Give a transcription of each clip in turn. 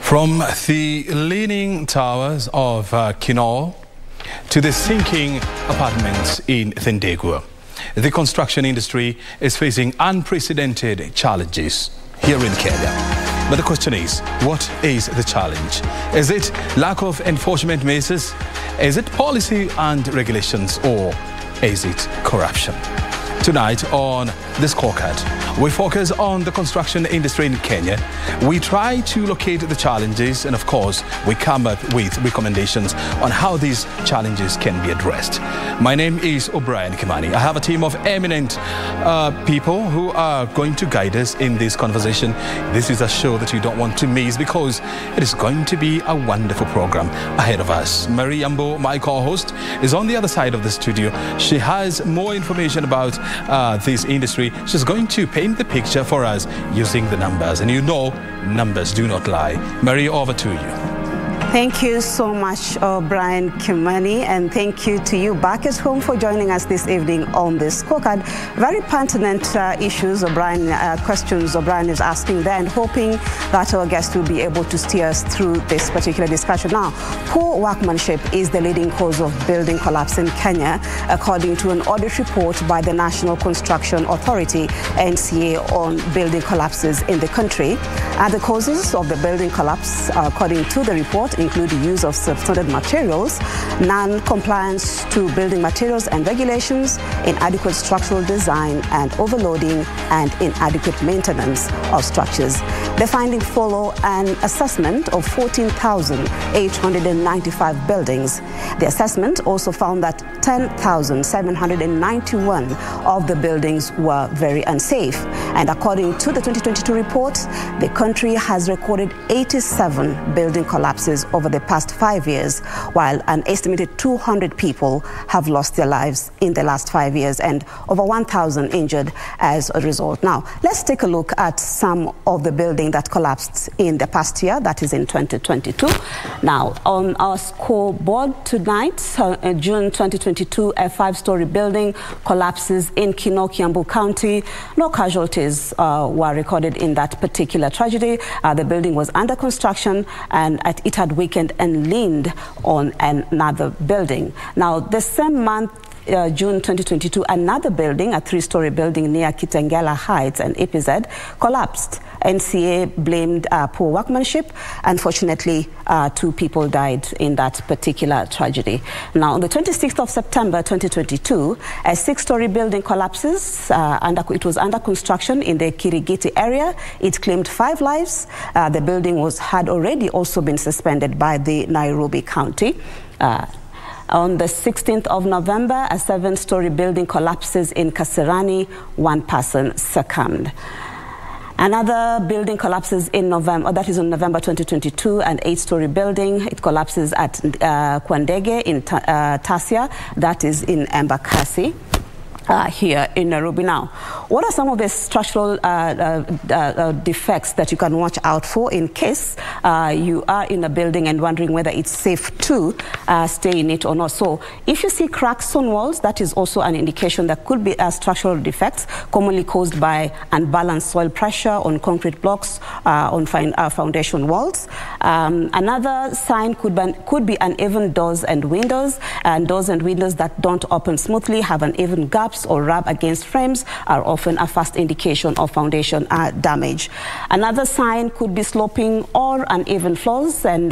From the leaning towers of Kinnaur to the sinking apartments in Thendegua, the construction industry is facing unprecedented challenges here in Kenya. But the question is, what is the challenge? Is it lack of enforcement measures? Is it policy and regulations, or is it corruption? Tonight on The Scorecard, we focus on the construction industry in Kenya. We try to locate the challenges and, of course, we come up with recommendations on how these challenges can be addressed. My name is Brian Kimani. I have a team of eminent people who are going to guide us in this conversation. This is a show that you don't want to miss because it is going to be a wonderful program ahead of us. Marie Yambo, my co-host, is on the other side of the studio. She has more information about this industry. She's going to paint the picture for us using the numbers. And you know, numbers do not lie. Marie, over to you. Thank you so much, Brian Kimani, and thank you to you back at home for joining us this evening on this scorecard. Very pertinent issues, questions Brian is asking there, and hoping that our guest will be able to steer us through this particular discussion. Now, poor workmanship is the leading cause of building collapse in Kenya, according to an audit report by the National Construction Authority, NCA, on building collapses in the country. And the causes of the building collapse, according to the report, include the use of substandard materials, non-compliance to building materials and regulations, inadequate structural design and overloading, and inadequate maintenance of structures. The findings follow an assessment of 14,895 buildings. The assessment also found that 10,791 of the buildings were very unsafe. And according to the 2022 report, the country has recorded 87 building collapses over the past 5 years, while an estimated 200 people have lost their lives in the last 5 years and over 1,000 injured as a result. Now, let's take a look at some of the buildings that collapsed in the past year, that is in 2022. Now, on our scoreboard tonight, June 2022, a 5-story building collapses in Kinnaur, Kiambu County. No casualties were recorded in that particular tragedy. The building was under construction and it had weakened and leaned on another building. Now, the same month, June 2022, another building, a 3-story building near Kitengela Heights and EPZ, collapsed. NCA blamed poor workmanship. Unfortunately, 2 people died in that particular tragedy. Now, on the 26th of September 2022, a 6-story building collapses. It was under construction in the Kirigiti area. It claimed 5 lives. The building had already also been suspended by the Nairobi County. On the 16th of November, a 7-story building collapses in Kasarani. 1 person succumbed. Another building collapses in November, that is on November 2022, an 8-story building. It collapses at Kwandege in Tasia, that is in Embakasi. Here in Nairobi. Now, what are some of the structural defects that you can watch out for in case you are in a building and wondering whether it's safe to stay in it or not? So, if you see cracks on walls, that is also an indication that could be structural defects, commonly caused by unbalanced soil pressure on concrete blocks, on foundation walls. Another sign could be uneven doors and windows that don't open smoothly, have uneven gaps, or rub against frames are often a first indication of foundation damage. Another sign could be sloping or uneven floors, and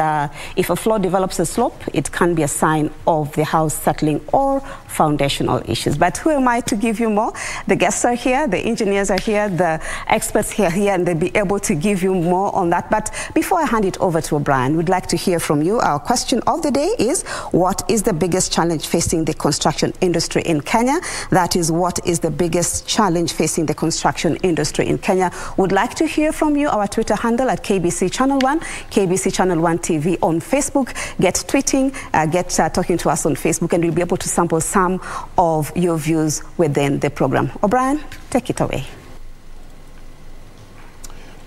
if a floor develops a slope, it can be a sign of the house settling or foundational issues. But who am I to give you more? The guests are here, the engineers are here, the experts are here, and they'll be able to give you more on that. But before I hand it over to Brian, we'd like to hear from you. Our question of the day is, what is the biggest challenge facing the construction industry in Kenya? That is, what is the biggest challenge facing the construction industry in Kenya? Would like to hear from you. Our Twitter handle at KBC Channel 1, KBC Channel 1 TV on Facebook. Get tweeting, get talking to us on Facebook, and we'll be able to sample some of your views within the program. O'Brien, take it away.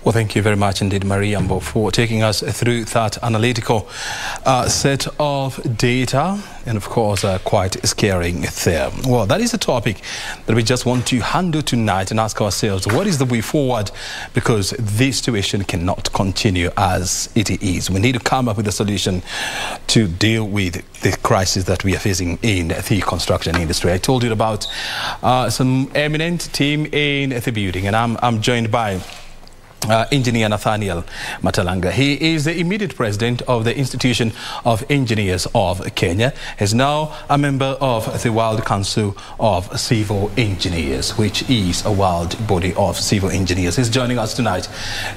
Well, thank you very much indeed, Mariambo, for taking us through that analytical set of data, and of course quite scaring there. Well, that is a topic that we just want to handle tonight and ask ourselves, what is the way forward? Because this situation cannot continue as it is. We need to come up with a solution to deal with the crisis that we are facing in the construction industry. I told you about some eminent team in the building, and I'm joined by Engineer Nathaniel Matalanga. He is the immediate president of the Institution of Engineers of Kenya. He's now a member of the World Council of Civil Engineers, which is a world body of civil engineers. He's joining us tonight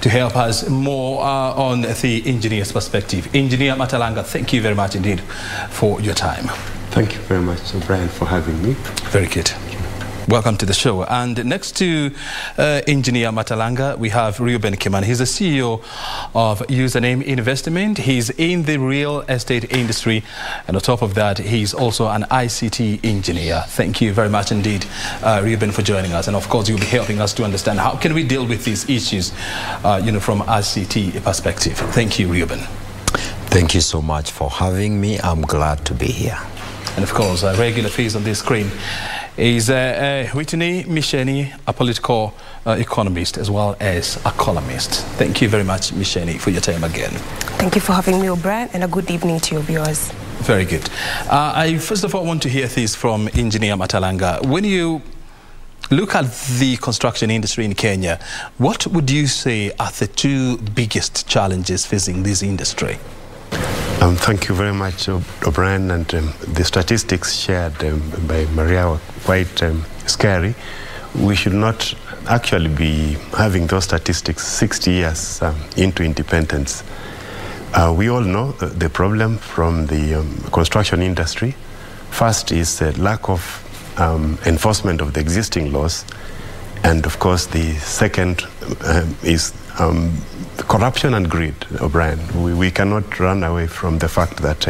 to help us more on the engineer's perspective. Engineer Matalanga, thank you very much indeed for your time. Thank you very much, Brian, for having me. Very good. Welcome to the show. And next to Engineer Matalanga, we have Reuben Kimani. He's the CEO of Username Investment. He's in the real estate industry. And on top of that, he's also an ICT engineer. Thank you very much indeed, Reuben, for joining us. And of course, you'll be helping us to understand how can we deal with these issues, from ICT perspective. Thank you, Reuben. Thank you so much for having me. I'm glad to be here. And of course, a regular face on this screen is Whitney Misheni, a political economist as well as a columnist. Thank you very much, Misheni, for your time again. Thank you for having me, O'Brien, and a good evening to your viewers. Very good. I first of all want to hear this from Engineer Matalanga. When you look at the construction industry in Kenya, what would you say are the two biggest challenges facing this industry? Thank you very much, O'Brien, and the statistics shared by Maria were quite scary. We should not actually be having those statistics 60 years into independence. We all know the problem from the construction industry. First is the lack of enforcement of the existing laws, and of course the second is corruption and greed, O'Brien. We cannot run away from the fact that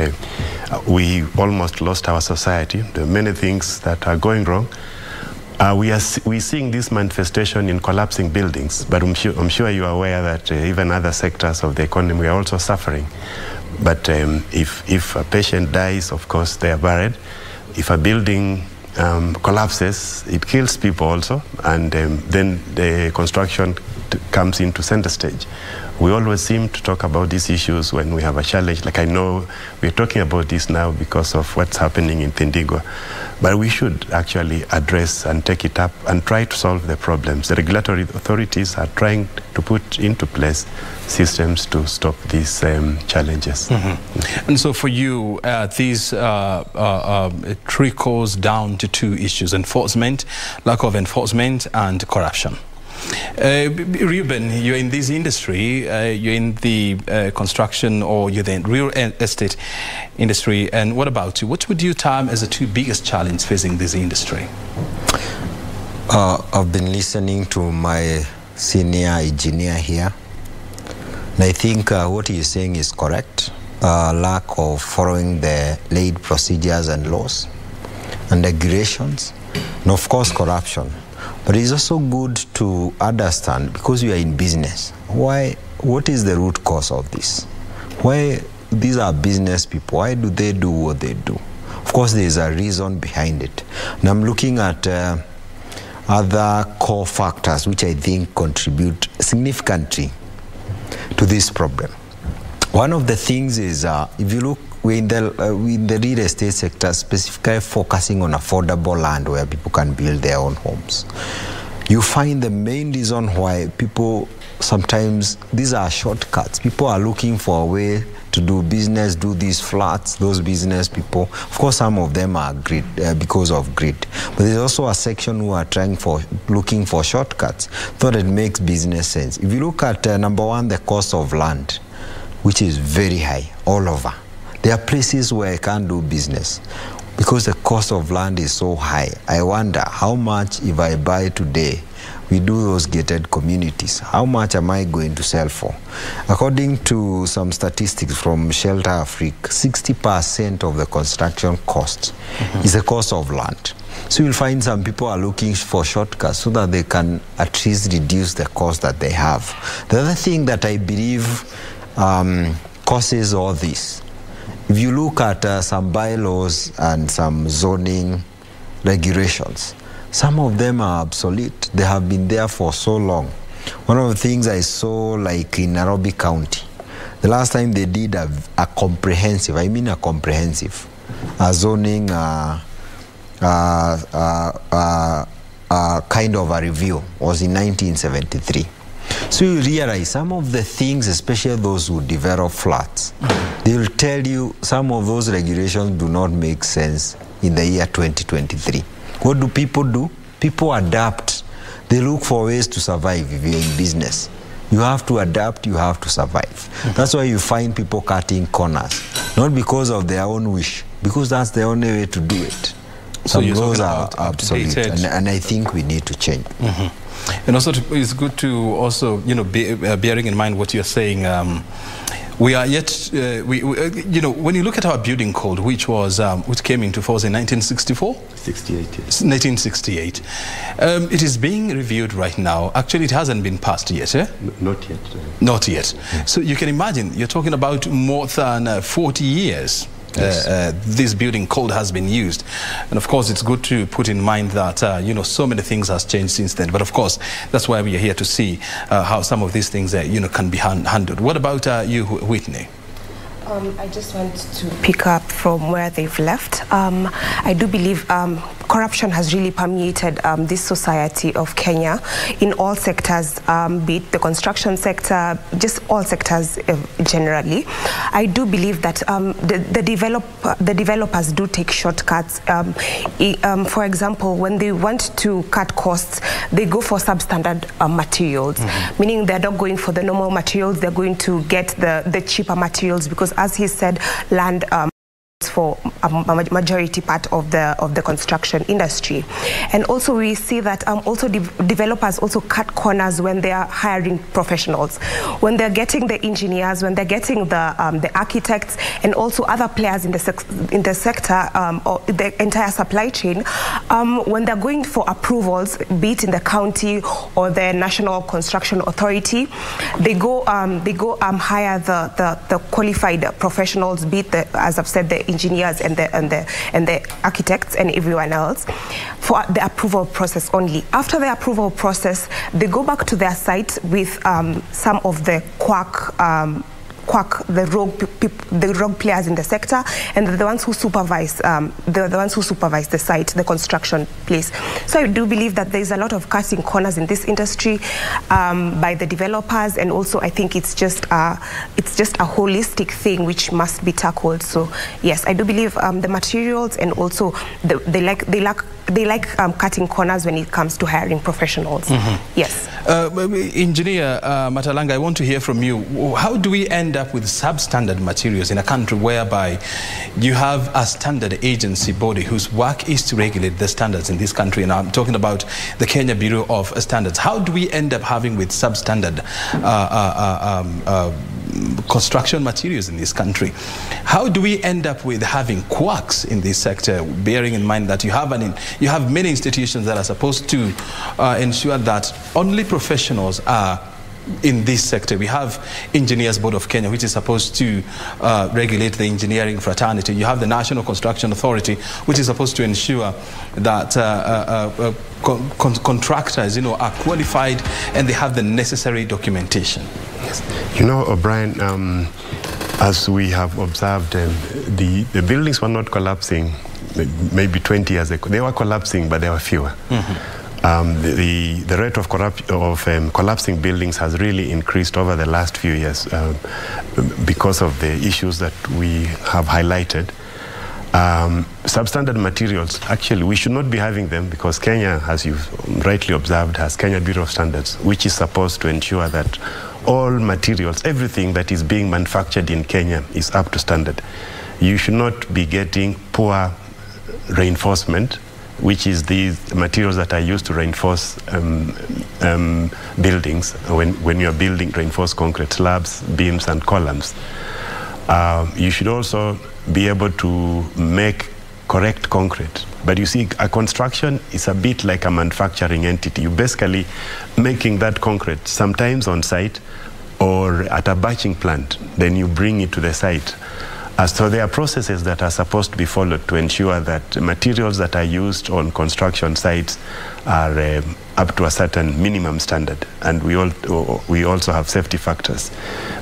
we almost lost our society. There are many things that are going wrong. We're seeing this manifestation in collapsing buildings, but I'm sure you are aware that even other sectors of the economy are also suffering. But if a patient dies, of course, they are buried. If a building collapses, it kills people also, and then the construction comes into center stage. We always seem to talk about these issues when we have a challenge. Like, I know we're talking about this now because of what's happening in Thindigua, but we should actually address and take it up and try to solve the problems. The regulatory authorities are trying to put into place systems to stop these challenges. Mm-hmm. And so for you, these trickles down to two issues: enforcement, lack of enforcement, and corruption. Reuben, you're in this industry, you're in the construction, or you're in the real estate industry, and what about you? What would you term as the two biggest challenges facing this industry? I've been listening to my senior engineer here, and I think what he's saying is correct. Lack of following the laid procedures and laws and regulations, and of course corruption. But it's also good to understand, because we are in business, what is the root cause of this? Why these are business people? Why do they do what they do? Of course, there is a reason behind it. And I'm looking at other core factors which I think contribute significantly to this problem. One of the things is, if you look, we're in the real estate sector, specifically focusing on affordable land where people can build their own homes. You find the main reason why people sometimes, these are shortcuts. People are looking for a way to do business, do these flats, those business people. Of course, some of them are greed, because of greed. But there's also a section who are looking for shortcuts, thought it makes business sense. If you look at, number one, the cost of land, which is very high all over. There are places where I can't do business because the cost of land is so high. I wonder how much, if I buy today, we do those gated communities, how much am I going to sell for? According to some statistics from Shelter Africa, 60% of the construction cost is the cost of land. So you'll find some people are looking for shortcuts so that they can at least reduce the cost that they have. The other thing that I believe causes all this, if you look at some bylaws and some zoning regulations, some of them are obsolete. They have been there for so long. One of the things I saw, like in Nairobi County, the last time they did a comprehensive, I mean a comprehensive, zoning kind of a review was in 1973. So you realize some of the things, especially those who develop flats, they will tell you some of those regulations do not make sense in the year 2023. What do? People adapt. They look for ways to survive if you're in business. You have to adapt, you have to survive. That's why you find people cutting corners, not because of their own wish, because that's the only way to do it. Some laws are obsolete, and I think we need to change. And also, it's good to also, bearing in mind what you're saying, we are yet, when you look at our building code, which came into force in 1964? 68, yes. 1968. It is being reviewed right now. Actually, it hasn't been passed yet, eh? Not yet. Not yet. So you can imagine, you're talking about more than 40 years. Yes. This building code has been used, and of course it's good to put in mind that so many things has changed since then, but of course that's why we are here to see how some of these things can be handled. What about you, Whitney? I just want to pick up from where they've left. I do believe corruption has really permeated this society of Kenya in all sectors, be it the construction sector, just all sectors generally. I do believe that the developers do take shortcuts. For example, when they want to cut costs, they go for substandard materials, meaning they're not going for the normal materials, they're going to get the cheaper materials, because as he said, land for a majority part of the construction industry. And also we see that also developers also cut corners when they are hiring professionals, when they're getting the engineers, when they're getting the architects, and also other players in the sector or the entire supply chain. When they're going for approvals, be it in the county or the National Construction Authority, they go hire the qualified professionals, be it as I've said, the engineers and the architects and everyone else, for the approval process only. After the approval process, they go back to their site with some of the the rogue players in the sector, and the ones who supervise the site, the construction place. So I do believe that there is a lot of cutting corners in this industry by the developers, and also I think it's just a holistic thing which must be tackled. So yes, I do believe the materials, and also they like cutting corners when it comes to hiring professionals. Yes. Engineer Matalanga, I want to hear from you. How do we end up with substandard materials in a country whereby you have a standard agency body whose work is to regulate the standards in this country? And I'm talking about the Kenya Bureau of Standards. How do we end up having with substandard construction materials in this country? How do we end up with having quacks in this sector, bearing in mind that you have many institutions that are supposed to ensure that only professionals are in this sector? We have Engineers Board of Kenya, which is supposed to regulate the engineering fraternity. You have the National Construction Authority, which is supposed to ensure that contractors, are qualified and they have the necessary documentation. Yes. O'Brien, as we have observed, the buildings were not collapsing maybe 20 years ago. They were collapsing, but there were fewer. The rate of collapsing buildings has really increased over the last few years because of the issues that we have highlighted. Substandard materials, actually, we should not be having them, because Kenya, as you've rightly observed, has Kenya Bureau of Standards, which is supposed to ensure that all materials, everything that is being manufactured in Kenya is up to standard. You should not be getting poor reinforcement, which is these materials that are used to reinforce buildings when you're building reinforced concrete slabs, beams and columns. You should also be able to make correct concrete. But you see, a construction is a bit like a manufacturing entity. You're basically making that concrete sometimes on site or at a batching plant. Then you bring it to the site. So there are processes that are supposed to be followed to ensure that materials that are used on construction sites are up to a certain minimum standard, and we also have safety factors.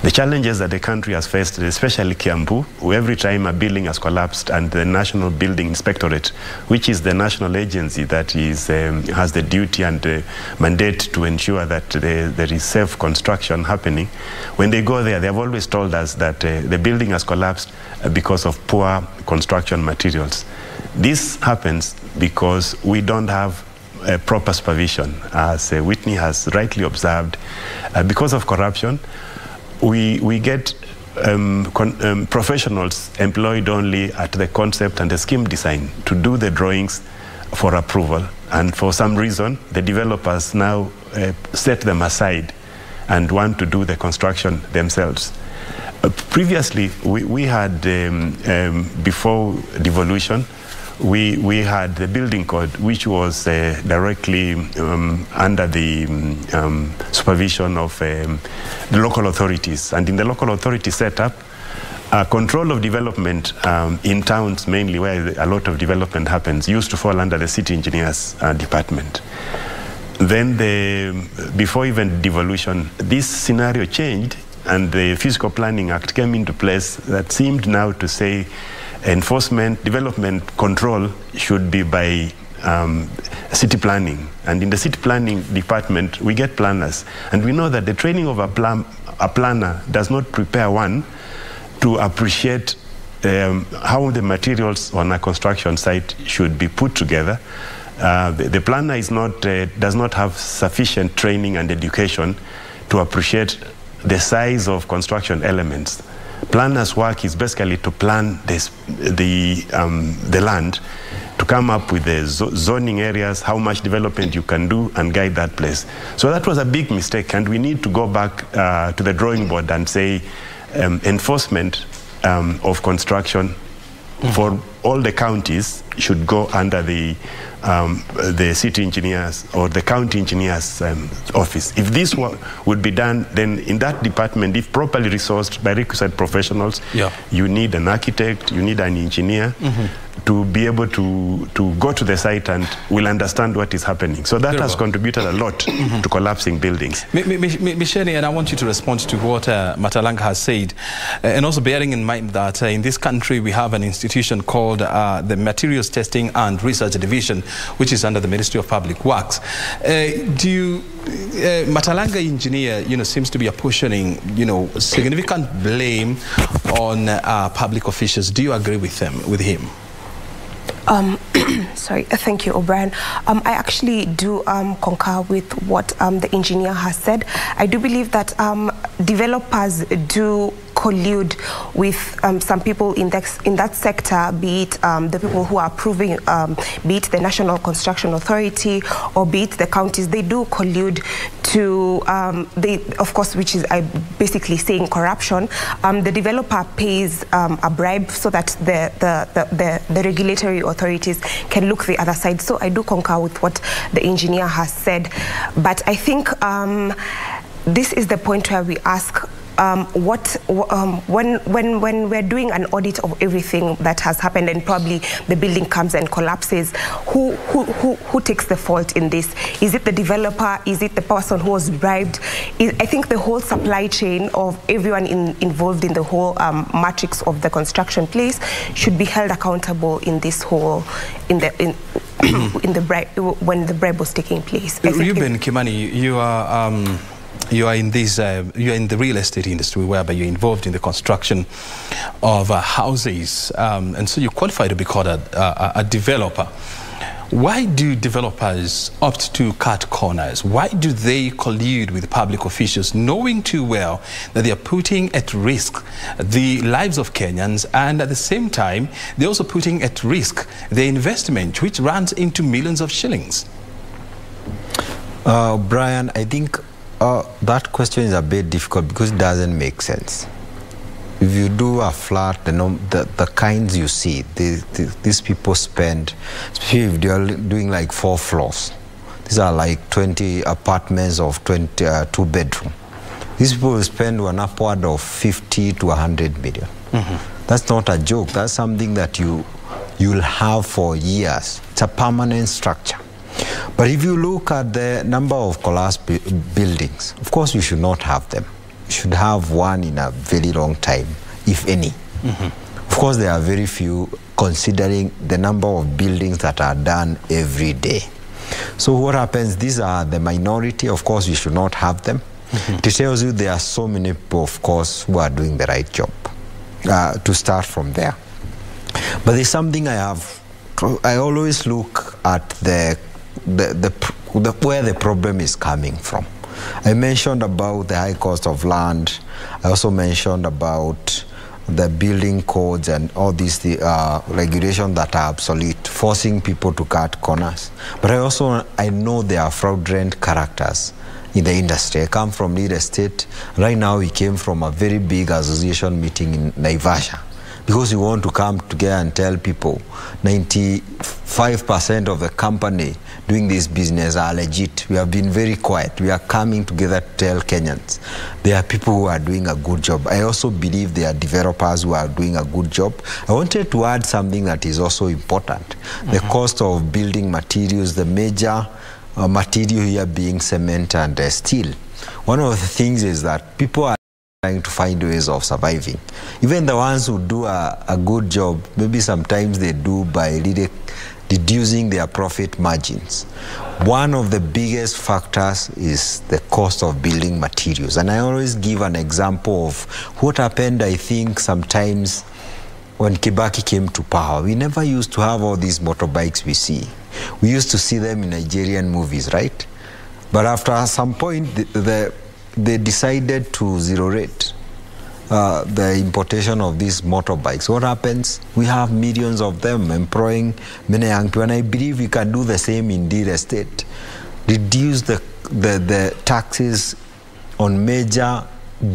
The challenges that the country has faced, especially Kiambu, every time a building has collapsed, and the National Building Inspectorate, which is the national agency that has the duty and the mandate to ensure that there is safe construction happening, when they go there, they have always told us that the building has collapsed because of poor construction materials. This happens because we don't have proper supervision. As Whitney has rightly observed, because of corruption, we get professionals employed only at the concept and the scheme design to do the drawings for approval, and for some reason the developers now set them aside and want to do the construction themselves. Previously, we had, before devolution, we had the building code, which was directly under the supervision of the local authorities. And in the local authority setup, control of development in towns, mainly where a lot of development happens, used to fall under the city engineers department. Then before even devolution, this scenario changed, and the Physical Planning Act came into place that seemed now to say enforcement, development control should be by city planning. And in the city planning department, we get planners. And we know that the training of a planner does not prepare one to appreciate how the materials on a construction site should be put together. The planner does not have sufficient training and education to appreciate the size of construction elements. Planners' work is basically to plan the land, to come up with the zoning areas, how much development you can do, and guide that place. So that was a big mistake, and we need to go back to the drawing board and say enforcement of construction for all the counties should go under the city engineers or the county engineers office. If this would be done, then in that department, if properly resourced by requisite professionals, you need an architect, you need an engineer to be able to go to the site and will understand what is happening. So that has contributed a lot to collapsing buildings. Michelle, and I want you to respond to what Matalanga has said, and also bearing in mind that in this country we have an institution called the Materials Testing and Research Division, which is under the Ministry of Public Works. Matalanga engineer, seems to be apportioning, significant blame on public officials. Do you agree with him? Sorry, thank you, O'Brien. I actually do concur with what the engineer has said. I do believe that developers do collude with some people in that sector, be it the people who are approving, be it the National Construction Authority, or be it the counties. They do collude to, of course, which is basically saying corruption. The developer pays a bribe so that the regulatory authorities can look the other side. So I do concur with what the engineer has said. But I think this is the point where we ask, when we're doing an audit of everything that has happened and probably the building comes and collapses, who takes the fault in this? Is it the developer? Is it the person who was bribed? I think the whole supply chain of everyone involved in the whole matrix of the construction place should be held accountable in this whole when the bribe was taking place. Ruben Kimani, you are in the real estate industry, whereby you're involved in the construction of houses, and so you qualify to be called a developer. Why do developers opt to cut corners? Why do they collude with public officials, knowing too well that they are putting at risk the lives of Kenyans, and at the same time, they're also putting at risk their investment, which runs into millions of shillings? Brian, I think that question is a bit difficult because it doesn't make sense. if you do a flat, the kinds you see, these people spend, especially if they are doing like 4 floors. These are like 20 apartments of 2 bedroom. These people will spend an upward of 50 to 100 million. That's not a joke. That's something that you'll have for years. It's a permanent structure. But if you look at the number of collapsed buildings, of course you should not have them. You should have one in a very long time, if any. Of course there are very few considering the number of buildings that are done every day. So what happens, these are the minority, of course you should not have them. It tells you there are so many people, of course, who are doing the right job, to start from there. But there's something I always look at where the problem is coming from. I mentioned about the high cost of land. I also mentioned about the building codes and all these regulations that are obsolete, forcing people to cut corners. But I know there are fraudulent characters in the industry. I come from real estate. Right now we came from a very big association meeting in Naivasha, because we want to come together and tell people 95% of the company doing this business are legit. We have been very quiet. We are coming together to tell Kenyans there are people who are doing a good job. I also believe there are developers who are doing a good job. I wanted to add something that is also important. The cost of building materials, the major material here being cement and steel. One of the things is that people are trying to find ways of surviving. Even the ones who do a good job, maybe sometimes they do by reducing their profit margins. One of the biggest factors is the cost of building materials. And I always give an example of what happened, I think, sometimes when Kibaki came to power. We never used to have all these motorbikes we see. We used to see them in Nigerian movies, right? But after some point, they decided to zero rate the importation of these motorbikes. What happens? We have millions of them employing many young people, and I believe we can do the same in real estate. Reduce the taxes on major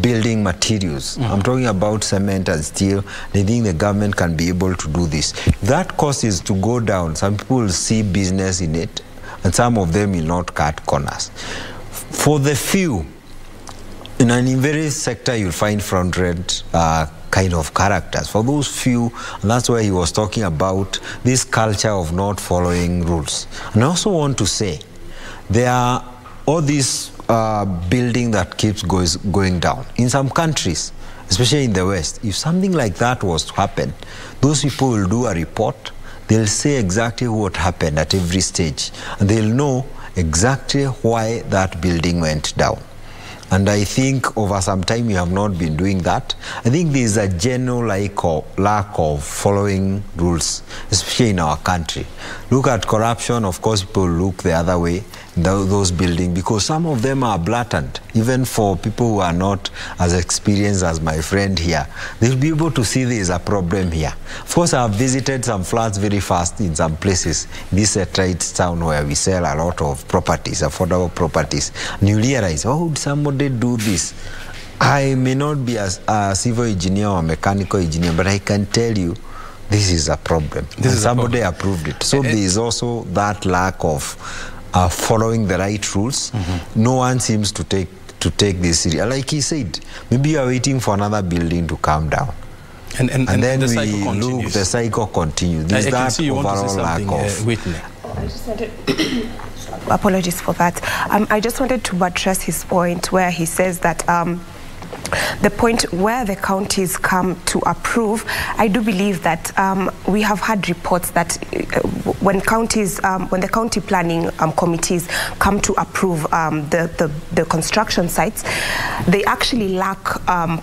building materials. I'm talking about cement and steel. I think the government can be able to do this. If that cost is to go down, some people will see business in it, and some of them will not cut corners. For the few, in every sector you'll find fraudulent kind of characters. For those few, and that's why he was talking about this culture of not following rules. And I also want to say, there are all these building that keeps going down. In some countries, especially in the West, if something like that was to happen, those people will do a report. They'll say exactly what happened at every stage, and they'll know exactly why that building went down. And I think over some time we have not been doing that. I think there is a general lack of following rules, especially in our country. Look at corruption. Of course, people look the other way in those buildings, because some of them are blatant. Even for people who are not as experienced as my friend here, they'll be able to see there is a problem here. Of course, I have visited some flats very fast in some places. This is a trade town where we sell a lot of properties, affordable properties. And you realize, oh, somebody do this. I may not be a civil engineer or mechanical engineer, but I can tell you this is a problem. Somebody approved it. So there is also that lack of following the right rules. No one seems to take this serious. Like he said, maybe you are waiting for another building to come down. And then the cycle continues. There's that overall lack of... I just wanted... Apologies for that. I just wanted to address his point where he says that the point where the counties come to approve, I do believe that we have had reports that when the county planning committees come to approve the construction sites, they actually lack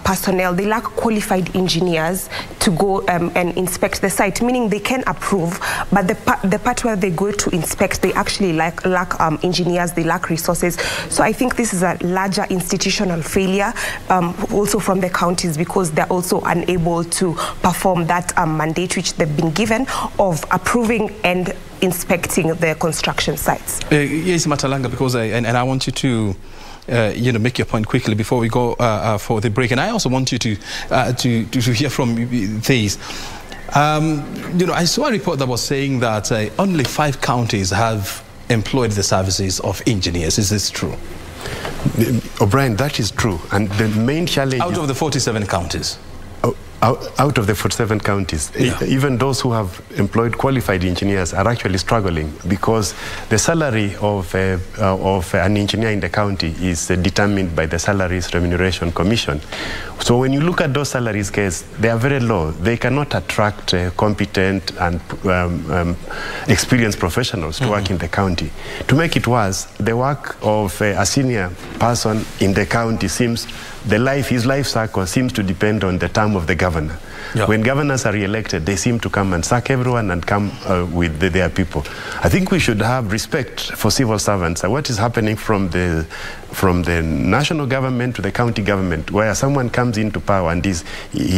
personnel, they lack qualified engineers to go and inspect the site, meaning they can approve, but the part where they go to inspect, they actually lack engineers, they lack resources. So I think this is a larger institutional failure also from the counties, because they're also unable to perform that mandate which they've been given of approving and inspecting the construction sites. Yes, Matalanga, because I want you to make your point quickly before we go for the break. And I also want you to hear from these. I saw a report that was saying that only 5 counties have employed the services of engineers. Is this true? O'Brien, that is true. And the main challenge out of the 47 counties. Out of the 47 counties, even those who have employed qualified engineers are actually struggling because the salary of an engineer in the county is determined by the Salaries Remuneration Commission. So when you look at those salaries, guys, they are very low. They cannot attract competent and experienced professionals to work in the county. To make it worse, the work of a senior person in the county seems, his life cycle seems to depend on the term of the governor. Yeah. When governors are re-elected, they seem to come and sack everyone and come with their people. I think we should have respect for civil servants. What is happening from the national government to the county government, where someone comes into power and he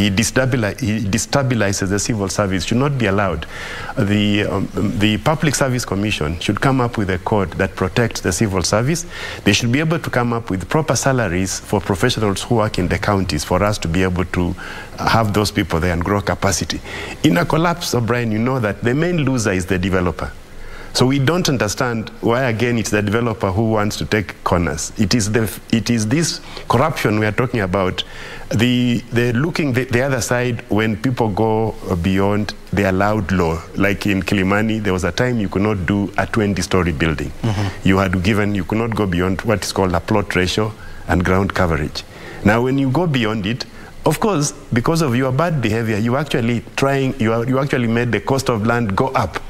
destabilizes the civil service, should not be allowed. The Public Service Commission should come up with a code that protects the civil service. They should be able to come up with proper salaries for professionals who work in the counties for us to be able to have those people there and grow capacity. In a collapse, O'Brien, you know that the main loser is the developer. So we don't understand why, again, it's the developer who wants to take corners. It is this corruption we are talking about. They're looking the other side when people go beyond the allowed law. Like in Kilimani, there was a time you could not do a 20-story building. You could not go beyond what is called a plot ratio and ground coverage. Now, when you go beyond it, of course, because of your bad behavior, you actually made the cost of land go up.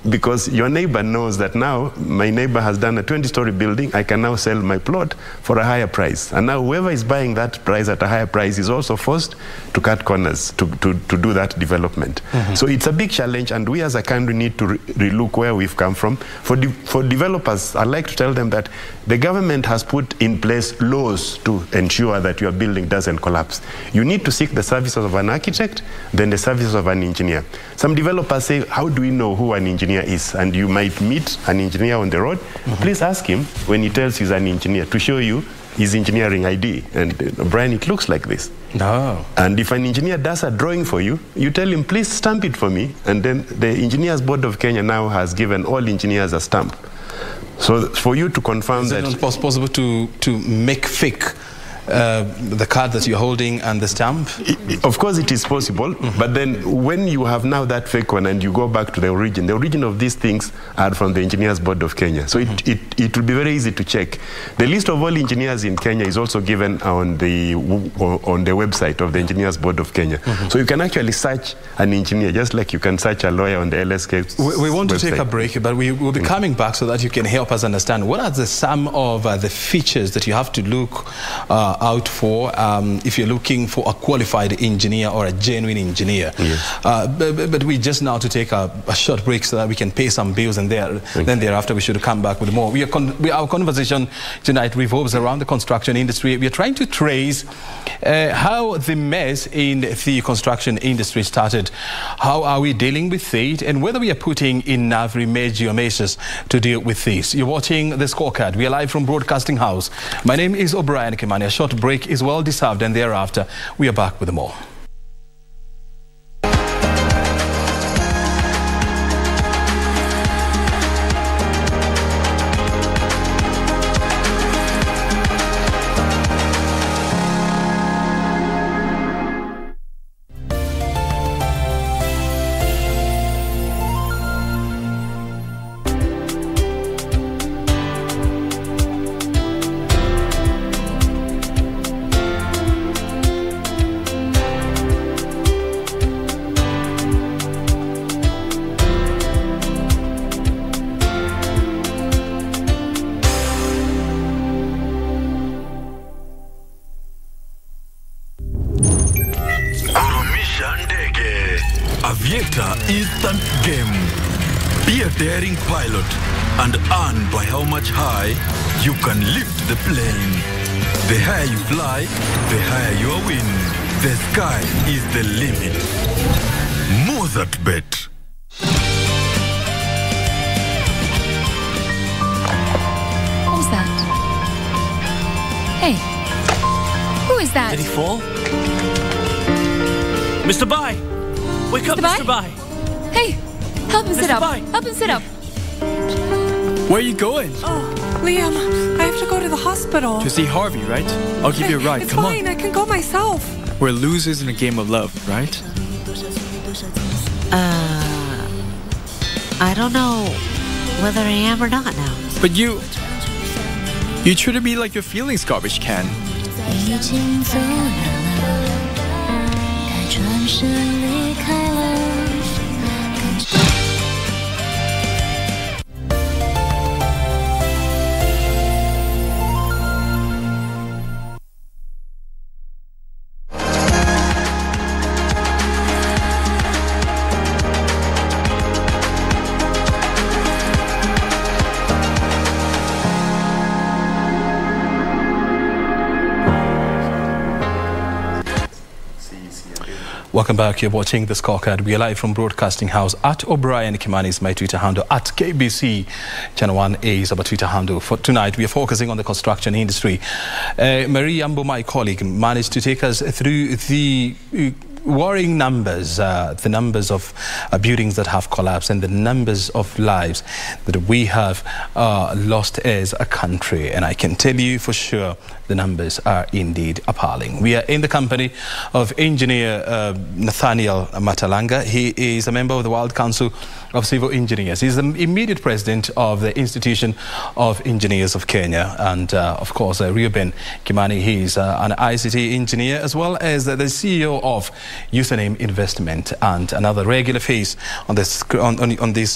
Because your neighbor knows that now my neighbor has done a 20-story building, I can now sell my plot for a higher price. And now whoever is buying that price at a higher price is also forced to cut corners to do that development. So it's a big challenge, and we as a country need to relook where we've come from. For developers, I like to tell them that the government has put in place laws to ensure that your building doesn't collapse. You need to seek the services of an architect, then the services of an engineer. Some developers say, how do we know who an engineer is? And you might meet an engineer on the road. Please ask him when he tells he's an engineer to show you his engineering ID. And Brian, it looks like this. No. And if an engineer does a drawing for you, you tell him, please stamp it for me. And then the Engineers Board of Kenya now has given all engineers a stamp. So for you to confirm that... Is it not possible to make fake the card that you're holding and the stamp? Of course it is possible, but then when you have now that fake one and you go back to the origin of these things are from the Engineers Board of Kenya. So it will be very easy to check. The list of all engineers in Kenya is also given on the website of the Engineers Board of Kenya. So you can actually search an engineer just like you can search a lawyer on the LSK We want website. To take a break, but we will be coming back so that you can help us understand what are some of the features that you have to look out for if you're looking for a qualified engineer or a genuine engineer. Yes. But we just now to take a short break so that we can pay some bills, and then thereafter we should come back with more. Our conversation tonight revolves around the construction industry. We are trying to trace how the mess in the construction industry started, how are we dealing with it, and whether we are putting enough remedial measures to deal with this. You're watching The Scorecard. We are live from Broadcasting House. My name is O'Brien Kimani. A short break is well deserved, and thereafter we are back with more. Instant game. Be a daring pilot and earn by how much high you can lift the plane. The higher you fly, the higher your win. The sky is the limit. Mozart Bet. What was that? that? Did he fall? Mr. Bai! Wake up, Mr. Bai! Hey, help him sit up. Bai. Help him sit up. Where are you going? Oh, Liam, I have to go to the hospital. To see Harvey, right? I'll give you a ride. It's Come fine, I can go myself. We're losers in a game of love, right? I don't know whether I am or not now. But you treated me like your feelings garbage can. Welcome back. You're watching The Scorecard. We are live from Broadcasting House. At O'Brien Kimani is my Twitter handle. At KBC Channel 1A is our Twitter handle. For tonight, we are focusing on the construction industry. Marie Ambo, my colleague, managed to take us through the worrying numbers, the numbers of buildings that have collapsed and the numbers of lives that we have lost as a country. And I can tell you for sure the numbers are indeed appalling. We are in the company of engineer Nathaniel Matalanga. He is a member of the World Council of Civil Engineers. He's the immediate president of the Institution of Engineers of Kenya. And of course, Reuben Kimani, he's an ICT engineer as well as the CEO of Username Investment. And another regular face on this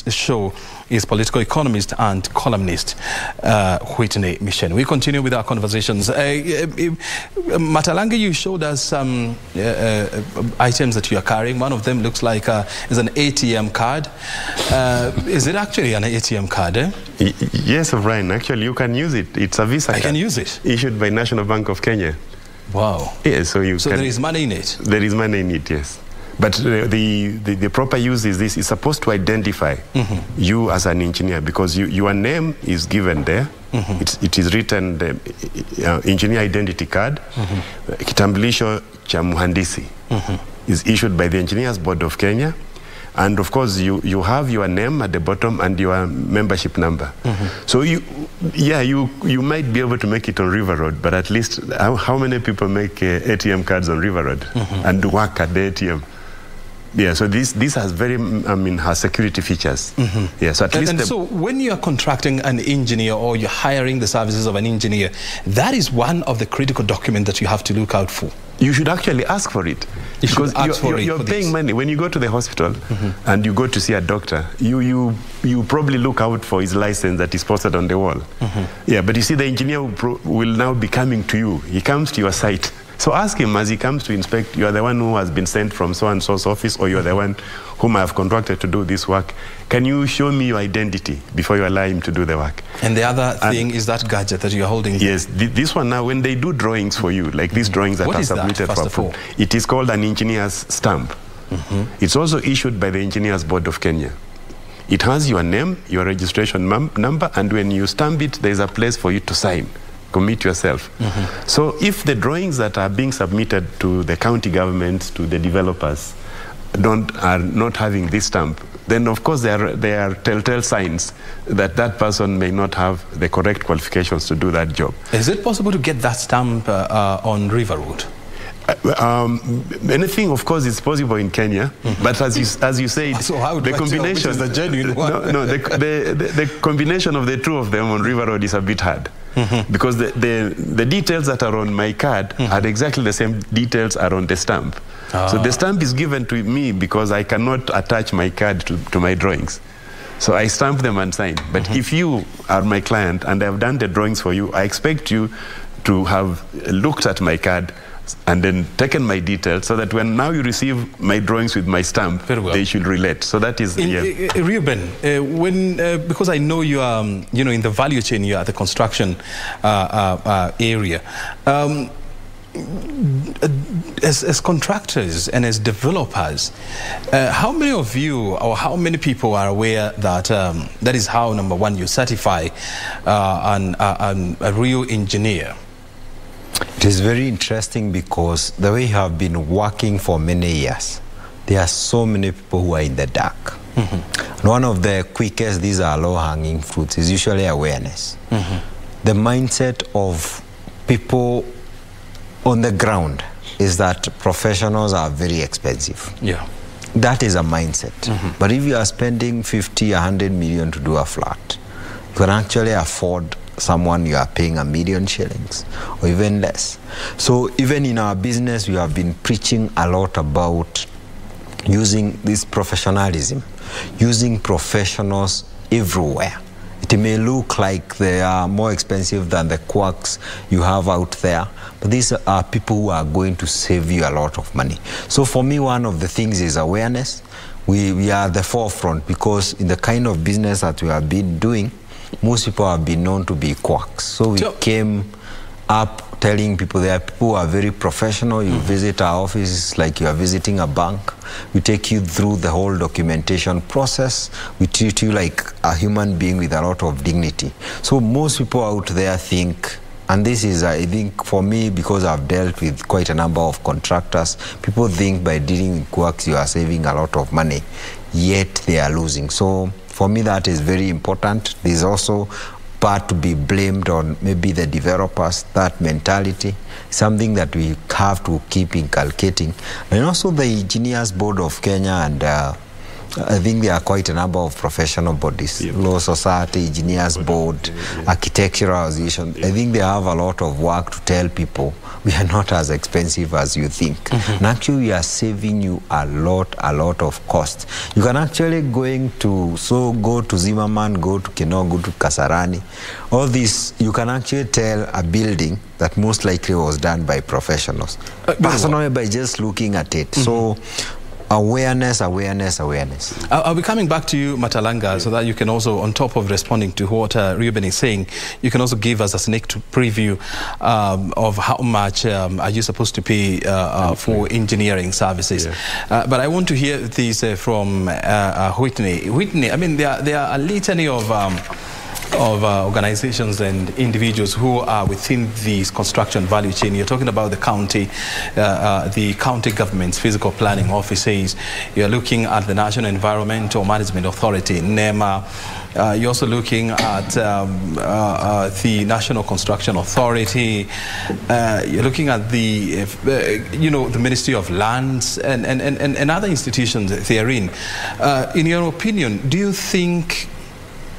show is political economist and columnist Whitney Mission. We continue with our conversations. Matalanga, you showed us some items that you are carrying. One of them looks like is an ATM card. Is it actually an ATM card? Eh? Yes, Brian. Actually, you can use it. It's a Visa card. I can use it. Issued by National Bank of Kenya. Wow. Yes, so you. So there is money in it. There is money in it. Yes. But the proper use is this. It's supposed to identify you as an engineer because your name is given there. It is written, the engineer identity card, kitambulisho cha muhandisi is issued by the Engineers Board of Kenya. And of course, you have your name at the bottom and your membership number. So you might be able to make it on River Road, but at least how many people make ATM cards on River Road and work at the ATM? Yeah, so this has very, has security features. Yeah, so at least. So when you are contracting an engineer or you're hiring the services of an engineer, that is one of the critical documents that you have to look out for. You should actually ask for it. Because you're paying money. When you go to the hospital and you go to see a doctor, you probably look out for his license that is posted on the wall. Yeah, but you see the engineer will now be coming to you. He comes to your site. So ask him as he comes to inspect, you are the one who has been sent from so-and-so's office, or you are the one whom I have contracted to do this work. Can you show me your identity before you allow him to do the work? And the other thing is that gadget that you're holding. Yes, this one now, when they do drawings for you, like these drawings that are submitted for approval, it is called an engineer's stamp. It's also issued by the Engineers Board of Kenya. It has your name, your registration number, and when you stamp it, there's a place for you to sign. Commit yourself. So if the drawings that are being submitted to the county government, to the developers, are not having this stamp, then of course there are telltale signs that that person may not have the correct qualifications to do that job. Is it possible to get that stamp on River Road? Anything, of course, is possible in Kenya, but as you said, so how the combination is the genuine one? The combination of the two of them on River Road is a bit hard. Because the details that are on my card are exactly the same details are on the stamp. So the stamp is given to me because I cannot attach my card to my drawings. So I stamp them and sign. But if you are my client and I have done the drawings for you, I expect you to have looked at my card and then taken my details so that when now you receive my drawings with my stamp, they should relate. So that is, Reuben, because I know you are, in the value chain, you are the construction area. As contractors and as developers, how many of you or how many people are aware that that is how, number one, you certify a real engineer? It is very interesting because the way you have been working for many years, there are so many people who are in the dark. And one of the quickest, these are low-hanging fruits, is usually awareness. The mindset of people on the ground is that professionals are very expensive. Yeah. That is a mindset. But if you are spending 50, 100 million to do a flat, you can actually afford someone you are paying 1 million shillings or even less. So even in our business, we have been preaching a lot about using this professionalism, using professionals everywhere. It may look like they are more expensive than the quacks you have out there, but these are people who are going to save you a lot of money. So for me, one of the things is awareness. We are at the forefront because in the kind of business that we have been doing, most people have been known to be quacks. So we came up telling people there are people who are very professional. You visit our office like you are visiting a bank. We take you through the whole documentation process. We treat you like a human being with a lot of dignity. So most people out there think, and this is, I think, for me, because I've dealt with quite a number of contractors, people think by dealing with quacks you are saving a lot of money, yet they are losing. So for me, that is very important. There's also part to be blamed on maybe the developers, that mentality, something that we have to keep inculcating. And also the Engineers Board of Kenya, and I think there are quite a number of professional bodies, Law Society, Engineers Board, Architectural Association. I think they have a lot of work to tell people we are not as expensive as you think. And actually we are saving you a lot of cost. You can actually go to Zimmerman, go to Kino, go to Kasarani. All this, you can actually tell a building that most likely was done by professionals. Personally, by just looking at it. So awareness. I'll be coming back to you, Matalanga, so that you can also, on top of responding to what Reuben is saying, you can also give us a sneak preview of how much are you supposed to pay for engineering services. But I want to hear this from Whitney. Whitney, I mean, there are a litany of organizations and individuals who are within this construction value chain. You're talking about the county government's physical planning offices. You're looking at the National Environmental Management Authority, NEMA. You're also looking at the National Construction Authority. You're looking at the, the Ministry of Lands and other institutions therein. In your opinion, do you think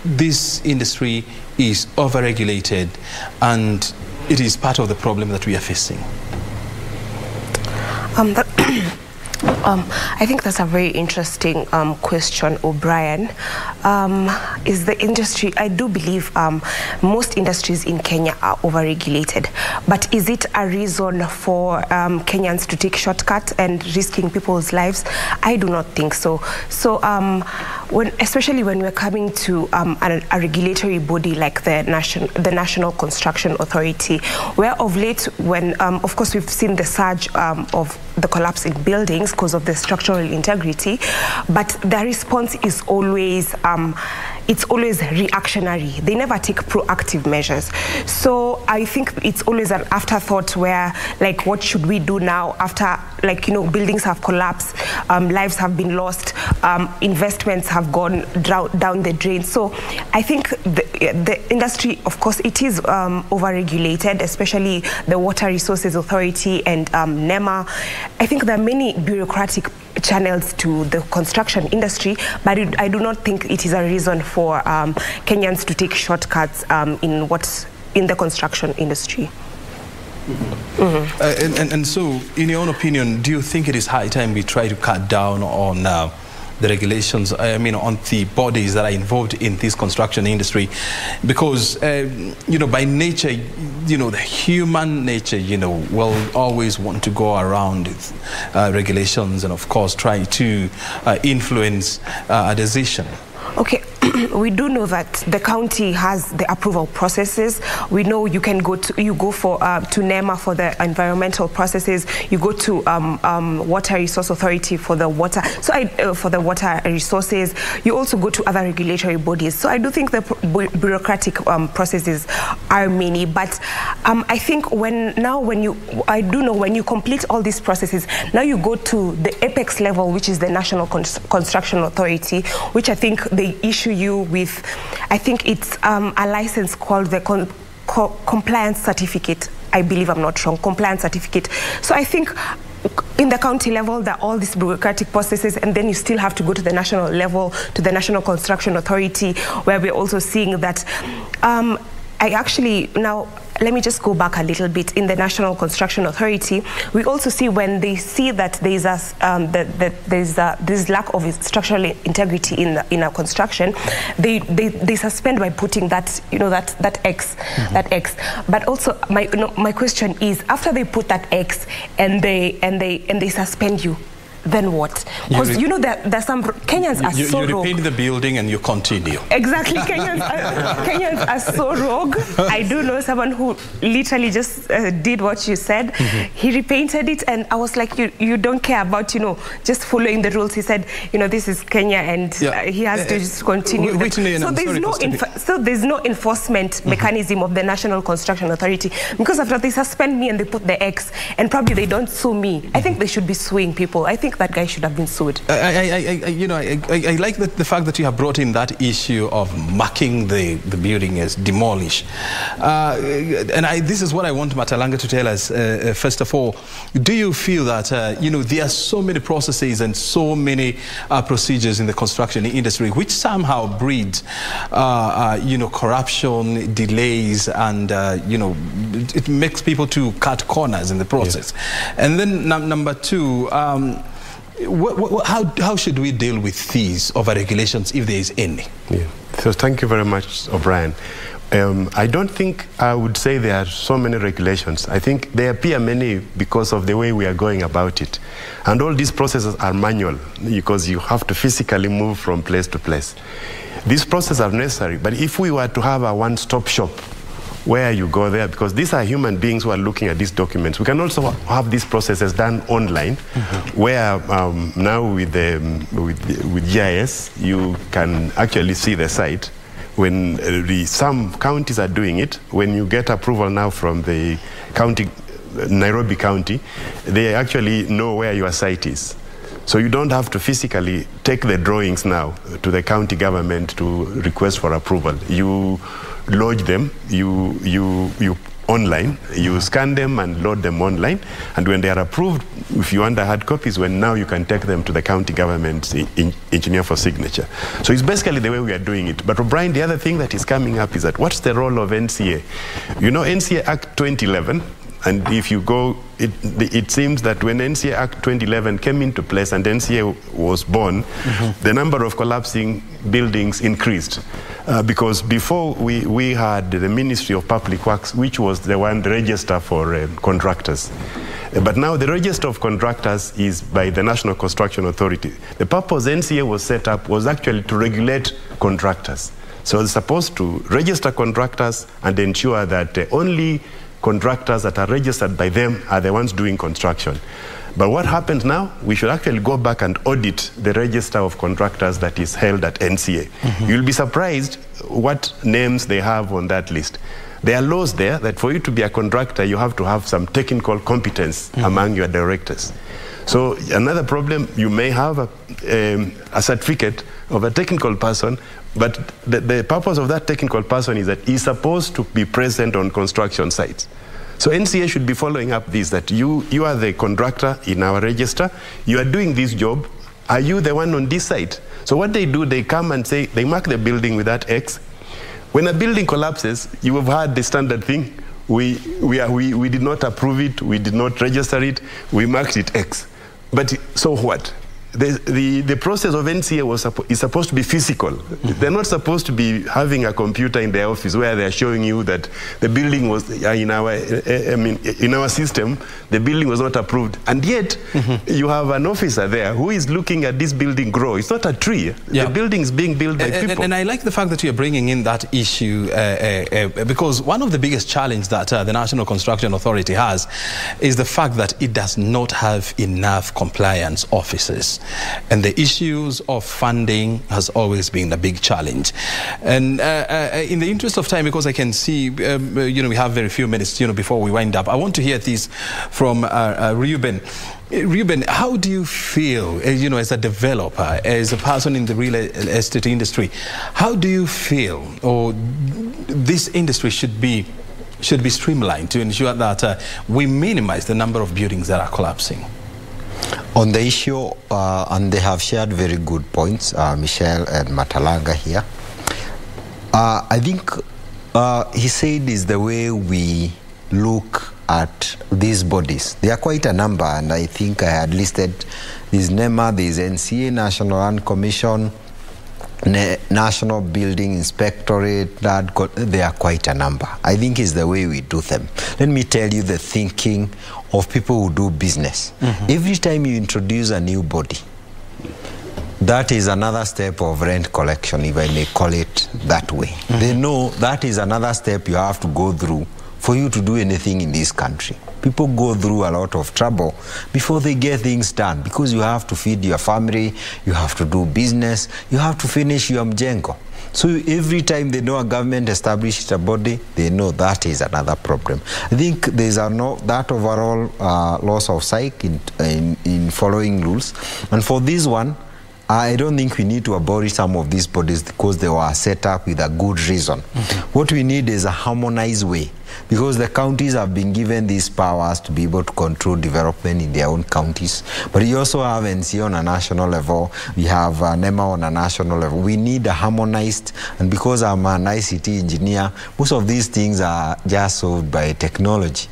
this industry is overregulated and it is part of the problem that we are facing? I think that's a very interesting question, O'Brien. Is the industry, I do believe most industries in Kenya are overregulated, but is it a reason for Kenyans to take shortcuts and risking people's lives? I do not think so. So especially when we're coming to a regulatory body like the National Construction Authority, where of late, when of course we've seen the surge of the collapse in buildings because of the structural integrity, but the response is always it's always reactionary. They never take proactive measures. So I think it's always an afterthought where, like, what should we do now after, like, buildings have collapsed, lives have been lost, investments have gone down the drain. So I think the industry, of course, it is overregulated, especially the Water Resources Authority and NEMA. I think there are many bureaucratic channels to the construction industry, but I do not think it is a reason for Kenyans to take shortcuts in the construction industry. And so, in your own opinion, do you think it is high time we try to cut down on the regulations, I mean, on the bodies that are involved in this construction industry? Because, by nature, the human nature, will always want to go around regulations and, of course, try to influence a decision. Okay. we do know that the county has the approval processes. We know you can go to NEMA for the environmental processes. You go to Water Resource Authority for the water. For the water resources. You also go to other regulatory bodies. So I do think the bureaucratic processes are many. But I think when you complete all these processes, now you go to the apex level, which is the National Construction Authority, which I think they issue you with, I think it's a license called the compliance certificate. I believe I'm not wrong, compliance certificate. So I think in the county level, there are all these bureaucratic processes, and then you still have to go to the national level, to the National Construction Authority, where we're also seeing that let me just go back a little bit. In the National Construction Authority, we also see when they see that there's lack of structural integrity in a construction, they suspend by putting that X, that X. But also my question is, after they put that X and they suspend you, then what? Because there's some Kenyans are so rogue. You repaint the building and you continue. Exactly. Kenyans are so rogue. I do know someone who literally just did what you said. He repainted it, and I was like, you don't care about just following the rules. He said, this is Kenya, and he has to just continue. So there's no enforcement mechanism of the National Construction Authority, because after they suspend me and they put the X, and probably they don't sue me. I think they should be suing people. I think that guy should have been sued. I like the fact that you have brought in that issue of marking the building as demolished. This is what I want Matalanga to tell us. First of all, do you feel that there are so many processes and so many procedures in the construction industry which somehow breed corruption, delays, and it makes people to cut corners in the process? Yes. And then number two, how should we deal with these over-regulations, if there is any? Yeah. So thank you very much, O'Brien. I don't think I would say there are so many regulations. I think there appear many because of the way we are going about it. And all these processes are manual, because you have to physically move from place to place. These processes are necessary, but if we were to have a one-stop shop where you go there, because these are human beings who are looking at these documents. We can also have these processes done online, where now with GIS, you can actually see the site. When some counties are doing it, when you get approval now from the county, Nairobi County, they actually know where your site is. So you don't have to physically take the drawings now to the county government to request for approval. You lodge them, you online, you scan them and load them online, and when they are approved, if you want the hard copies, now you can take them to the county government's engineer for signature. So it's basically the way we are doing it. But O'Brien, the other thing that is coming up is that what's the role of NCA? NCA Act 2011, and if you go, it seems that when NCA Act 2011 came into place and NCA was born, the number of collapsing buildings increased. Because before we had the Ministry of Public Works, which was the register for contractors. But now the register of contractors is by the National Construction Authority. The purpose NCA was set up was actually to regulate contractors. So it's supposed to register contractors and ensure that only contractors that are registered by them are the ones doing construction. But what happens now? We should actually go back and audit the register of contractors that is held at NCA. You'll be surprised what names they have on that list. There are laws there that for you to be a contractor, you have to have some technical competence among your directors. So another problem, you may have a certificate of a technical person, but the purpose of that technical person is that he's supposed to be present on construction sites. So NCA should be following up this, that you are the contractor in our register, you are doing this job, are you the one on this site? So what they do, they come and say, they mark the building with that X. When a building collapses, you have had the standard thing, we did not approve it, we did not register it, we marked it X. But so what? the process of NCA is supposed to be physical. They're not supposed to be having a computer in their office where they're showing you that the building was in our system, the building was not approved, and yet you have an officer there who is looking at this building grow. It's not a tree. The building is being built by people. And I like the fact that you're bringing in that issue because one of the biggest challenges that the National Construction Authority has is the fact that it does not have enough compliance officers. And the issues of funding has always been a big challenge. And in the interest of time, because I can see, we have very few minutes, before we wind up, I want to hear this from Reuben. Reuben, how do you feel, as a developer, as a person in the real estate industry, how do you feel, or this industry should be streamlined to ensure that we minimize the number of buildings that are collapsing? On the issue, and they have shared very good points, Michelle and Matalaga here. I think he said is the way we look at these bodies. They are quite a number, and I think I had listed this NEMA, this NCA, National Land Commission, National Building Inspectorate, they are quite a number. I think is the way we do them. Let me tell you the thinking of people who do business. Every time you introduce a new body, that is another step of rent collection, if I may call it that way. They know that is another step you have to go through for you to do anything in this country. People go through a lot of trouble before they get things done, because you have to feed your family, you have to do business, you have to finish your mjengo. So every time they know a government established a body, they know that is another problem. I think there's that overall loss of sight in following rules. And for this one, I don't think we need to abolish some of these bodies because they were set up with a good reason. What we need is a harmonized way, because the counties have been given these powers to be able to control development in their own counties. But you also have NCA on a national level, we have NEMA on a national level. We need a harmonized, and because I'm an ICT engineer, most of these things are just solved by technology.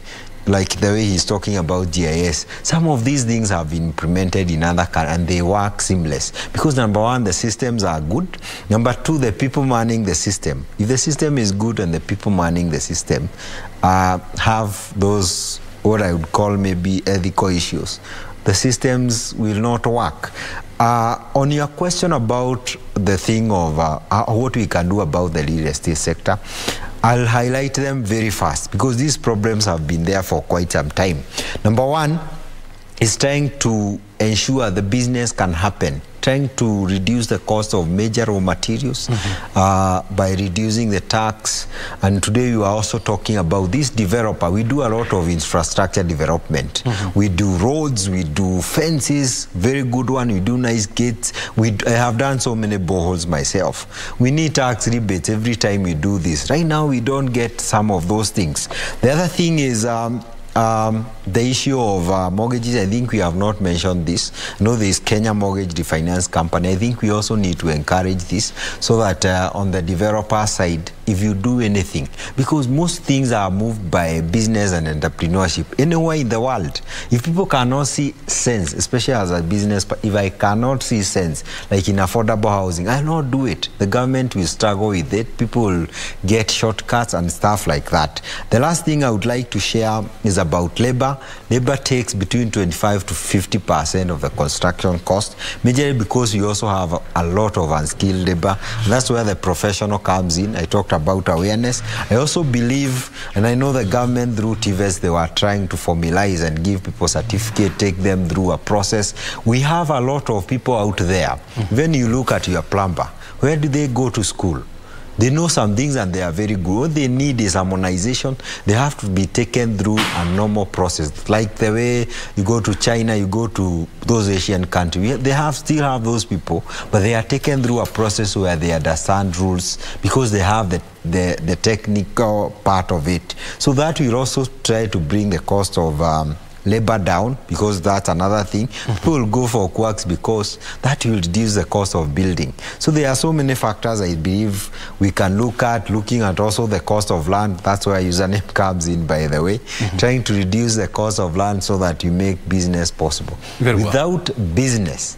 Like the way he's talking about GIS, some of these things have been implemented in other countries and they work seamless. Because number one, the systems are good. Number two, the people manning the system. If the system is good and the people manning the system have those, what I would call maybe ethical issues, the systems will not work. On your question about the thing of what we can do about the real estate sector, I'll highlight them very fast because these problems have been there for quite some time. Number one is trying to ensure the business can happen, trying to reduce the cost of major raw materials by reducing the tax. And today we are also talking about this developer. We do a lot of infrastructure development. We do roads, we do fences, very good one, we do nice gates. I have done so many boreholes myself. We need tax rebates every time we do this. Right now we don't get some of those things. The other thing is the issue of mortgages. I think we have not mentioned this. I know there is Kenya Mortgage Refinance Company. I think we also need to encourage this so that on the developer side, if you do anything, because most things are moved by business and entrepreneurship anywhere in the world. If people cannot see sense, especially as a business, if I cannot see sense, like in affordable housing, I'll not do it. The government will struggle with it. People will get shortcuts and stuff like that. The last thing I would like to share is about labor. Labor takes between 25 to 50% of the construction cost, majorly because we also have a lot of unskilled labor. And that's where the professional comes in. I talked about awareness. I also believe, and I know the government through TVS, they were trying to formalize and give people certificate, take them through a process. We have a lot of people out there. When you look at your plumber, where do they go to school? They know some things and they are very good. What they need is harmonization. They have to be taken through a normal process. Like the way you go to China, you go to those Asian countries, they still have those people, but they are taken through a process where they understand rules because they have the technical part of it. So that will also try to bring the cost of labor down, because that's another thing. People will go for quirks because that will reduce the cost of building. So there are so many factors I believe we can look at, looking at also the cost of land. That's where username comes in, by the way, trying to reduce the cost of land so that you make business possible. Without business,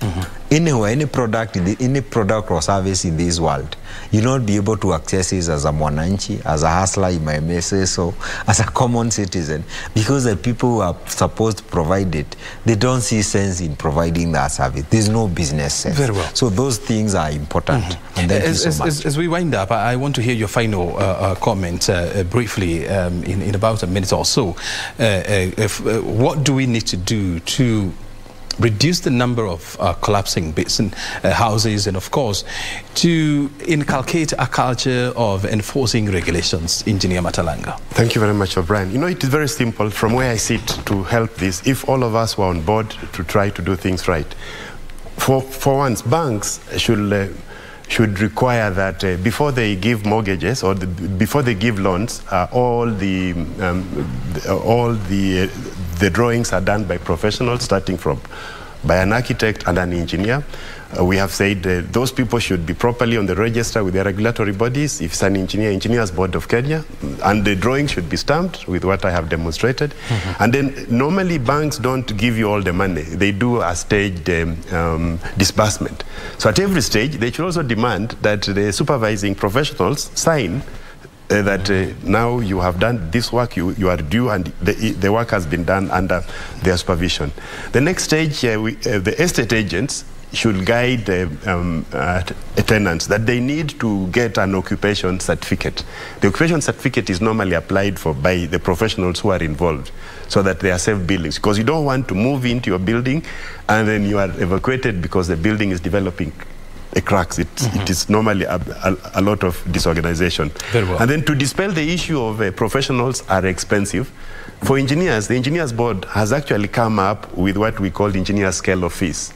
anywhere, any product or service in this world, you'll not be able to access it as a mwananchi, as a hustler, you might say so, as a common citizen, because the people who are supposed to provide it, they don't see sense in providing that service. There's no business sense. Very well. So those things are important. And thank you so much. As we wind up, I want to hear your final comment briefly in about a minute or so. What do we need to do to reduce the number of collapsing bits and houses, and of course to inculcate a culture of enforcing regulations? Engineer Matalanga. Thank you very much, O'Brien. You know, it is very simple from where I sit to help this. If all of us were on board to try to do things right, for once, banks should require that before they give mortgages or before they give loans, all the drawings are done by professionals, starting by an architect and an engineer. We have said those people should be properly on the register with their regulatory bodies. If it's an engineer, Engineers Board of Kenya, and the drawing should be stamped with what I have demonstrated. And then normally banks don't give you all the money. They do a staged disbursement. So at every stage, they should also demand that the supervising professionals sign that now you have done this work, you are due, and the work has been done under their supervision. The next stage, the estate agents should guide tenants that they need to get an occupation certificate. The occupation certificate is normally applied for by the professionals who are involved, so that they are safe buildings, because you don't want to move into your building and then you are evacuated because the building is developing cracks. It is normally a lot of disorganization. Very well. And then to dispel the issue of professionals are expensive, for engineers, the Engineers Board has actually come up with what we call engineer scale of fees.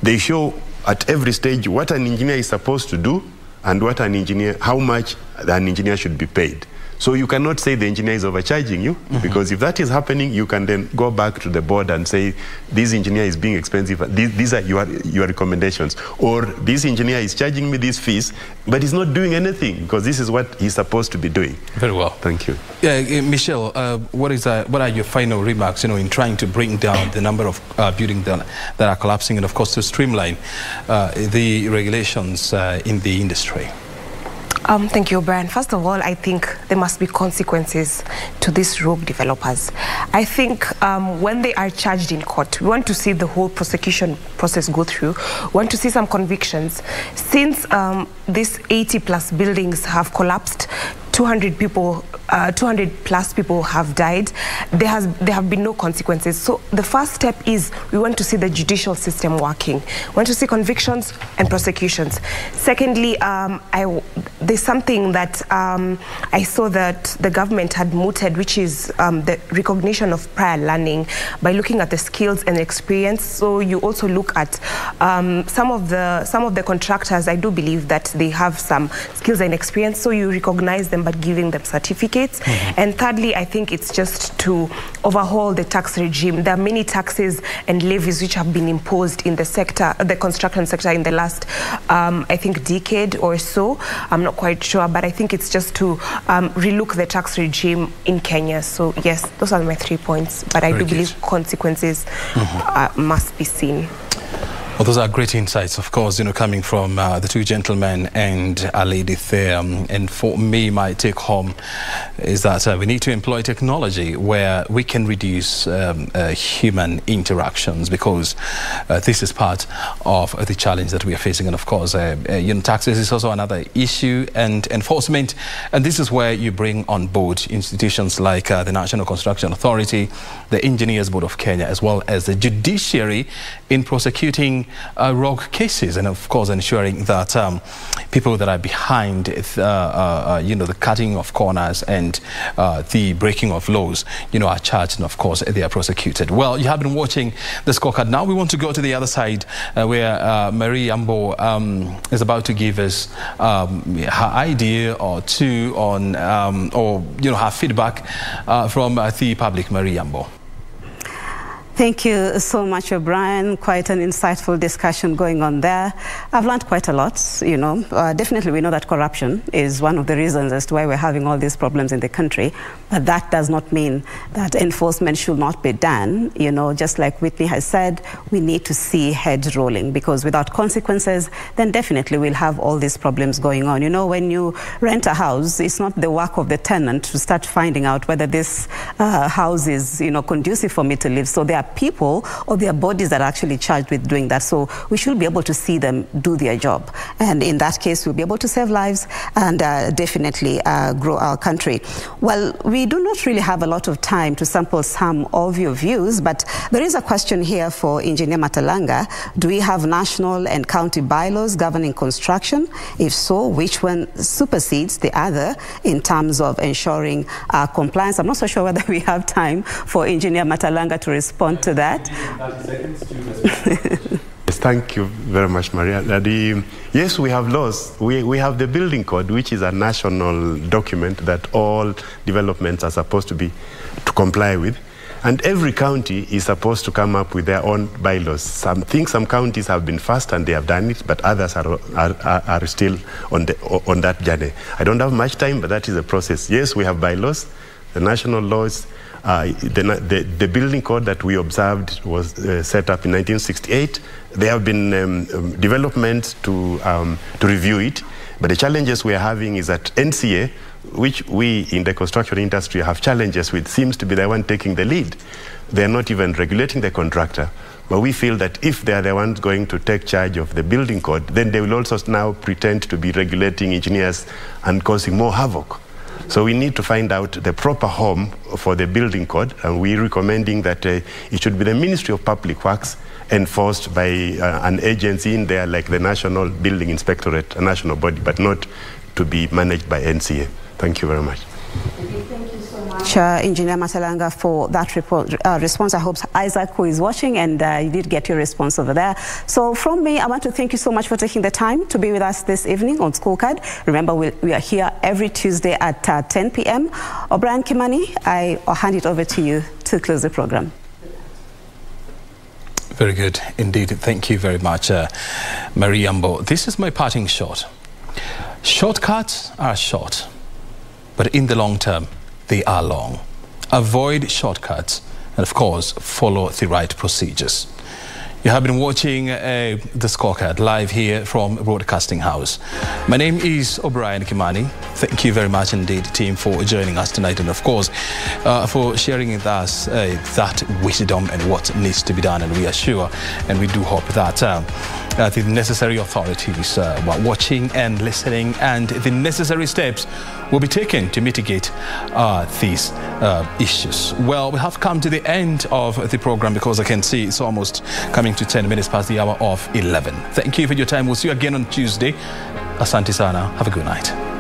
They show at every stage what an engineer is supposed to do and how much an engineer should be paid. So you cannot say the engineer is overcharging you, because if that is happening, you can then go back to the board and say, this engineer is being expensive, these are your recommendations. Or this engineer is charging me these fees, but he's not doing anything, because this is what he's supposed to be doing. Very well. Thank you. Michelle, what are your final remarks, in trying to bring down the number of buildings that are collapsing, and of course to streamline the regulations in the industry? Thank you, Brian. First of all, I think there must be consequences to these rogue developers. I think when they are charged in court, we want to see the whole prosecution process go through. We want to see some convictions. Since these 80+ buildings have collapsed, 200 plus people have died, there have been no consequences. So the first step is we want to see the judicial system working. We want to see convictions and prosecutions. Secondly, there's something that I saw that the government had mooted, which is the recognition of prior learning by looking at the skills and experience. So you also look at some of the contractors. I do believe that they have some skills and experience, so you recognize them but giving them certificates. And thirdly, I think it's just to overhaul the tax regime. There are many taxes and levies which have been imposed in the sector, the construction sector, in the last, I think, decade or so. I'm not quite sure, but I think it's just to relook the tax regime in Kenya. So yes, those are my 3 points, but I do believe consequences must be seen. Well, those are great insights, of course, coming from the two gentlemen and a lady there. And for me, my take home is that we need to employ technology where we can reduce human interactions, because this is part of the challenge that we are facing. And of course, taxes is also another issue, and enforcement. And this is where you bring on board institutions like the National Construction Authority, the Engineers Board of Kenya, as well as the judiciary in prosecuting rogue cases, and of course ensuring that people that are behind the cutting of corners and the breaking of laws are charged, and of course they are prosecuted. Well, you have been watching the scorecard. Now we want to go to the other side where Marie Yambo is about to give us her idea or two on her feedback from the public. Marie Yambo. Thank you so much, O'Brien. Quite an insightful discussion going on there. I've learned quite a lot, you know. Definitely we know that corruption is one of the reasons as to why we're having all these problems in the country. But that does not mean that enforcement should not be done. You know, just like Whitney has said, we need to see heads rolling, because without consequences, then definitely we'll have all these problems going on. You know, when you rent a house, it's not the work of the tenant to start finding out whether this house is, you know, conducive for me to live. So there are people or their bodies that are actually charged with doing that. So we should be able to see them do their job. And in that case, we'll be able to save lives and definitely grow our country. Well, we do not really have a lot of time to sample some of your views, but there is a question here for Engineer Matalanga. Do we have national and county bylaws governing construction? If so, which one supersedes the other in terms of ensuring compliance? I'm not so sure whether we have time for Engineer Matalanga to respond to that. 30 seconds to respond. Yes, thank you very much, Maria. Yes, we have laws. We have the building code, which is a national document that all developments are supposed to comply with. And every county is supposed to come up with their own bylaws. Some counties have been fast and they have done it, but others are still on that journey. I don't have much time, but that is a process. Yes, we have bylaws, the national laws. The building code that we observed was set up in 1968. There have been developments to review it, but the challenges we are having is that NCA, which we in the construction industry have challenges with, seems to be the one taking the lead. They are not even regulating the contractor. But we feel that if they are the ones going to take charge of the building code, then they will also now pretend to be regulating engineers and causing more havoc. So we need to find out the proper home for the building code, and we're recommending that it should be the Ministry of Public Works, enforced by an agency in there like the National Building Inspectorate, a national body, but not to be managed by NCA. Thank you very much. Thank you so much, Engineer Matalanga, for that response. I hope Isaac, who is watching, and you did get your response over there. So from me, I want to thank you so much for taking the time to be with us this evening on Scorecard. Remember, we are here every Tuesday at 10 p.m. O'Brien Kimani, I'll hand it over to you to close the program. Very good indeed. Thank you very much, Mariambo. This is my parting shot. Shortcuts are short, but in the long term, they are long. Avoid shortcuts and, of course, follow the right procedures. You have been watching the Scorecard live here from Broadcasting House. My name is O'Brien Kimani. Thank you very much indeed, team, for joining us tonight, and of course for sharing with us that wisdom and what needs to be done. And we are sure, and we do hope that the necessary authorities are watching and listening, and the necessary steps will be taken to mitigate these issues. Well, we have come to the end of the program, because I can see it's almost coming to 10 minutes past the hour of 11. Thank you for your time. We'll see you again on Tuesday. Asante sana. Have a good night.